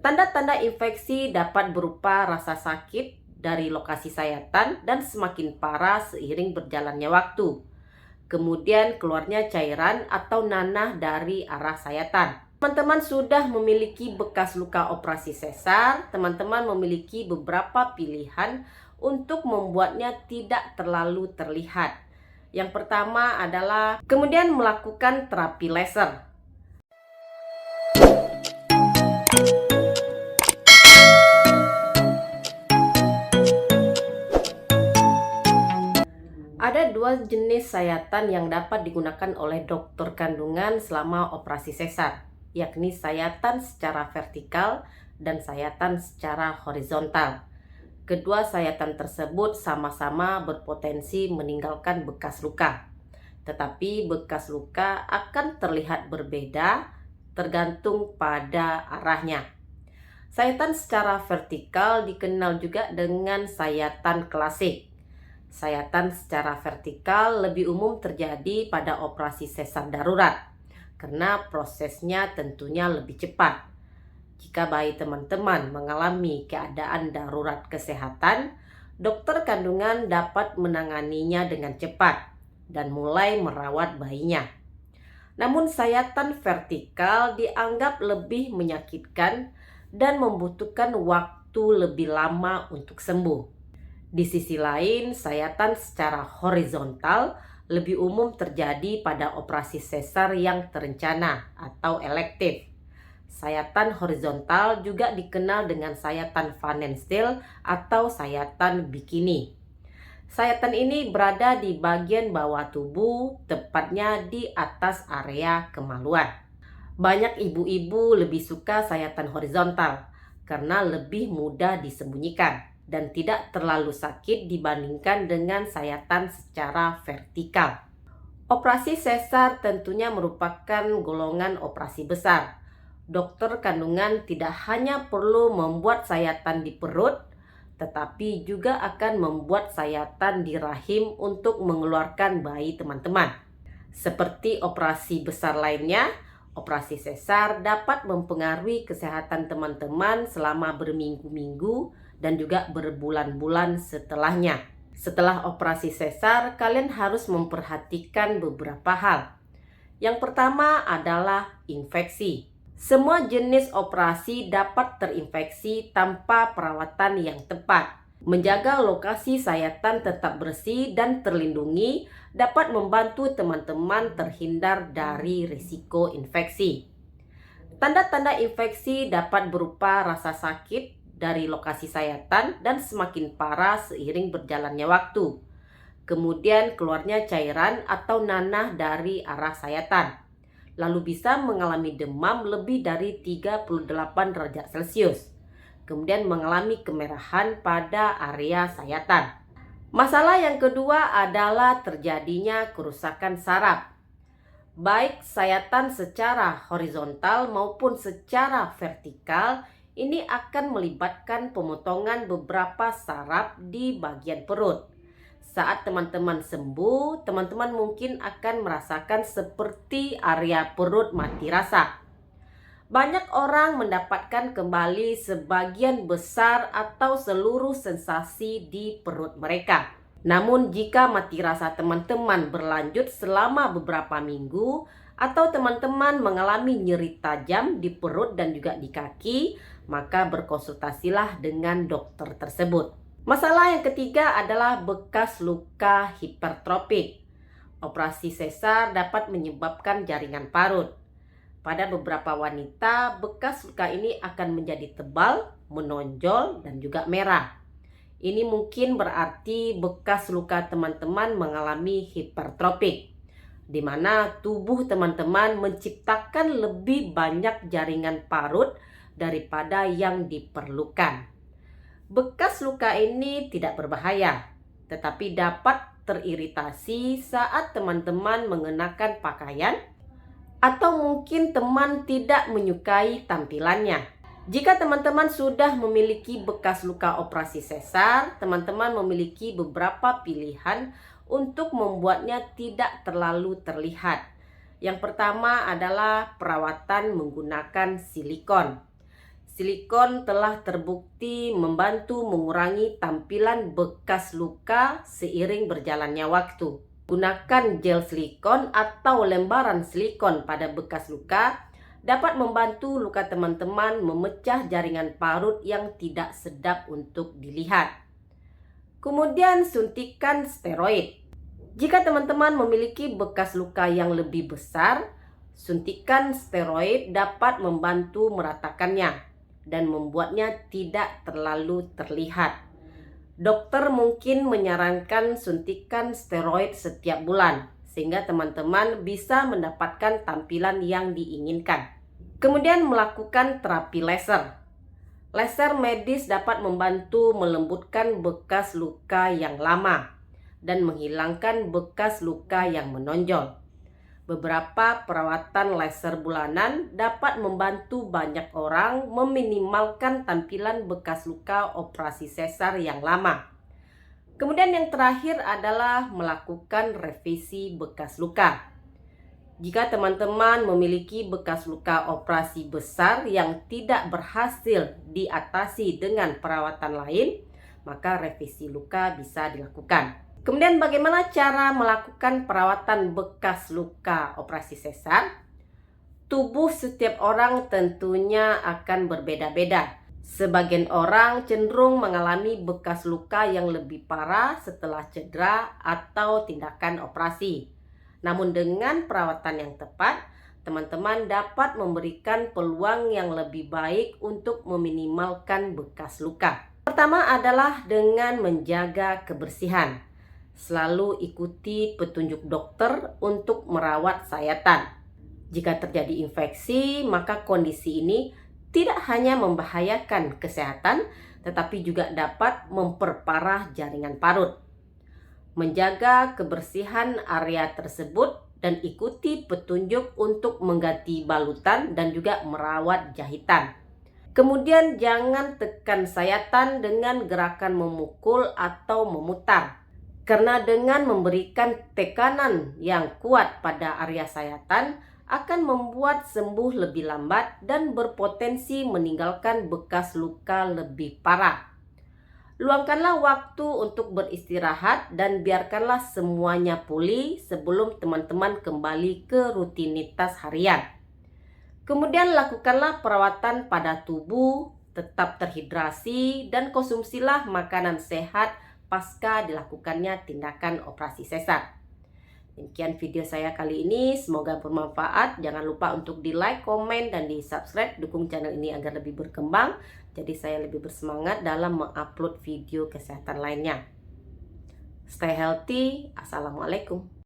Tanda-tanda infeksi dapat berupa rasa sakit dari lokasi sayatan dan semakin parah seiring berjalannya waktu. Kemudian keluarnya cairan atau nanah dari arah sayatan. Teman-teman sudah memiliki bekas luka operasi sesar, teman-teman memiliki beberapa pilihan untuk membuatnya tidak terlalu terlihat. Yang pertama adalah kemudian melakukan terapi laser. Ada dua jenis sayatan yang dapat digunakan oleh dokter kandungan selama operasi sesar, yakni sayatan secara vertikal dan sayatan secara horizontal. Kedua sayatan tersebut sama-sama berpotensi meninggalkan bekas luka, tetapi bekas luka akan terlihat berbeda tergantung pada arahnya. Sayatan secara vertikal dikenal juga dengan sayatan klasik. Sayatan secara vertikal lebih umum terjadi pada operasi sesar darurat karena prosesnya tentunya lebih cepat. Jika bayi teman-teman mengalami keadaan darurat kesehatan, dokter kandungan dapat menanganinya dengan cepat dan mulai merawat bayinya. Namun sayatan vertikal dianggap lebih menyakitkan dan membutuhkan waktu lebih lama untuk sembuh. Di sisi lain, sayatan secara horizontal lebih umum terjadi pada operasi sesar yang terencana atau elektif. Sayatan horizontal juga dikenal dengan sayatan Van den Steel atau sayatan bikini. Sayatan ini berada di bagian bawah tubuh, tepatnya di atas area kemaluan. Banyak ibu-ibu lebih suka sayatan horizontal karena lebih mudah disembunyikan dan tidak terlalu sakit dibandingkan dengan sayatan secara vertikal. Operasi sesar tentunya merupakan golongan operasi besar. Dokter kandungan tidak hanya perlu membuat sayatan di perut, tetapi juga akan membuat sayatan di rahim untuk mengeluarkan bayi teman-teman. Seperti operasi besar lainnya, operasi sesar dapat mempengaruhi kesehatan teman-teman selama berminggu-minggu dan juga berbulan-bulan setelahnya. Setelah operasi sesar, kalian harus memperhatikan beberapa hal. Yang pertama adalah infeksi. Semua jenis operasi dapat terinfeksi tanpa perawatan yang tepat. Menjaga lokasi sayatan tetap bersih dan terlindungi dapat membantu teman-teman terhindar dari risiko infeksi. Tanda-tanda infeksi dapat berupa rasa sakit dari lokasi sayatan dan semakin parah seiring berjalannya waktu. Kemudian keluarnya cairan atau nanah dari arah sayatan. Lalu bisa mengalami demam lebih dari 38 derajat Celcius. Kemudian mengalami kemerahan pada area sayatan. Masalah yang kedua adalah terjadinya kerusakan saraf. Baik sayatan secara horizontal maupun secara vertikal, ini akan melibatkan pemotongan beberapa saraf di bagian perut. Saat teman-teman sembuh, teman-teman mungkin akan merasakan seperti area perut mati rasa. Banyak orang mendapatkan kembali sebagian besar atau seluruh sensasi di perut mereka. Namun jika mati rasa teman-teman berlanjut selama beberapa minggu atau teman-teman mengalami nyeri tajam di perut dan juga di kaki, maka berkonsultasilah dengan dokter tersebut. Masalah yang ketiga adalah bekas luka hipertropik. Operasi sesar dapat menyebabkan jaringan parut. Pada beberapa wanita, bekas luka ini akan menjadi tebal, menonjol, dan juga merah. Ini mungkin berarti bekas luka teman-teman mengalami hipertropik, di mana tubuh teman-teman menciptakan lebih banyak jaringan parut daripada yang diperlukan. Bekas luka ini tidak berbahaya, tetapi dapat teriritasi saat teman-teman mengenakan pakaian atau mungkin teman tidak menyukai tampilannya. Jika teman-teman sudah memiliki bekas luka operasi sesar, teman-teman memiliki beberapa pilihan untuk membuatnya tidak terlalu terlihat. Yang pertama adalah perawatan menggunakan silikon. silikon telah terbukti membantu mengurangi tampilan bekas luka seiring berjalannya waktu. Gunakan gel silikon atau lembaran silikon pada bekas luka dapat membantu luka teman-teman memecah jaringan parut yang tidak sedap untuk dilihat. Kemudian suntikan steroid. Jika teman-teman memiliki bekas luka yang lebih besar, suntikan steroid dapat membantu meratakannya dan membuatnya tidak terlalu terlihat. Dokter mungkin menyarankan suntikan steroid setiap bulan, sehingga teman-teman bisa mendapatkan tampilan yang diinginkan. Kemudian melakukan terapi laser. Laser medis dapat membantu melembutkan bekas luka yang lama dan menghilangkan bekas luka yang menonjol. Beberapa perawatan laser bulanan dapat membantu banyak orang meminimalkan tampilan bekas luka operasi sesar yang lama. Kemudian yang terakhir adalah melakukan revisi bekas luka. Jika teman-teman memiliki bekas luka operasi besar yang tidak berhasil diatasi dengan perawatan lain, maka revisi luka bisa dilakukan. Kemudian bagaimana cara melakukan perawatan bekas luka operasi sesar? Tubuh setiap orang tentunya akan berbeda-beda. Sebagian orang cenderung mengalami bekas luka yang lebih parah setelah cedera atau tindakan operasi. Namun dengan perawatan yang tepat, teman-teman dapat memberikan peluang yang lebih baik untuk meminimalkan bekas luka. Pertama adalah dengan menjaga kebersihan. Selalu ikuti petunjuk dokter untuk merawat sayatan. Jika terjadi infeksi, maka kondisi ini tidak hanya membahayakan kesehatan, tetapi juga dapat memperparah jaringan parut. Menjaga kebersihan area tersebut dan ikuti petunjuk untuk mengganti balutan dan juga merawat jahitan. Kemudian jangan tekan sayatan dengan gerakan memukul atau memutar. Karena dengan memberikan tekanan yang kuat pada area sayatan akan membuat sembuh lebih lambat dan berpotensi meninggalkan bekas luka lebih parah. Luangkanlah waktu untuk beristirahat dan biarkanlah semuanya pulih sebelum teman-teman kembali ke rutinitas harian. Kemudian lakukanlah perawatan pada tubuh, tetap terhidrasi, dan konsumsilah makanan sehat pasca dilakukannya tindakan operasi sesar. Demikian video saya kali ini, semoga bermanfaat. Jangan lupa untuk di like, komen, dan di subscribe. Dukung channel ini agar lebih berkembang, jadi saya lebih bersemangat dalam mengupload video kesehatan lainnya. Stay healthy. Assalamualaikum.